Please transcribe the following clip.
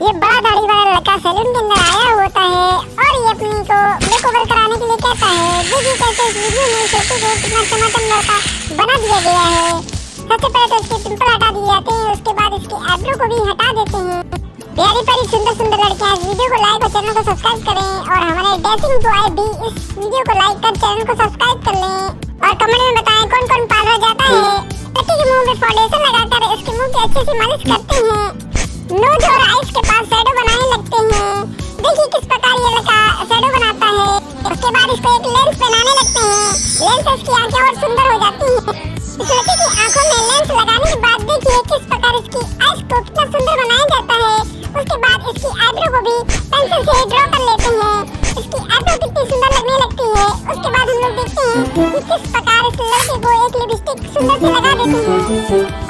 ये बड़ा दाढ़ी वाला लड़का सैलून के अंदर आया होता है और ये अपनी को मेकओवर कराने के लिए कहता है। देखिए कैसे इस वीडियो में छोटे को कितना चमाचम लड़का बना दिया गया है। सबसे पहले तो इसके पिंपल हटा दिए जाते हैं, उसके बाद इसके आईब्रो को भी हटा देते हैं। प्यारी प्यारी सुंदर सुंदर लड़कियां इस वीडियो को लाइक और चैनल को सब्सक्राइब करें और हमारे ड्रेसिंग बॉय भी इस वीडियो को लाइक कर चैनल को सब्सक्राइब कर लें और कमेंट में बताएं कौन कौन पार्लर जाता है। लड़की के मुंह में फाउंडेशन लगाकर इसके मुंह की अच्छे से मालिश करते हैं। नोज और आइज के पास शैडो बनाने लगते हैं। देखिए किस प्रकार ये लड़का शैडो बनाता है। उसके बाद इसको एक लेंस पहनाने लगते हैं। लेंस से इसकी आंखें और सुंदर हो जाती हैं। इस लड़के की आंखों में लेंस लगाने के बाद देखिए किस प्रकार इसकी आइज को कितना सुंदर बनाया जाता है। उसके बाद इसकी आईब्रो को भी पेंसिल से ड्रॉ कर लेते हैं। इसकी आईब्रो कितनी सुंदर लगने लगती है। उसके बाद हम लोग देखते हैं कि किस प्रकार इस लड़के को एक लिपस्टिक सुंदर से लगा देते हैं।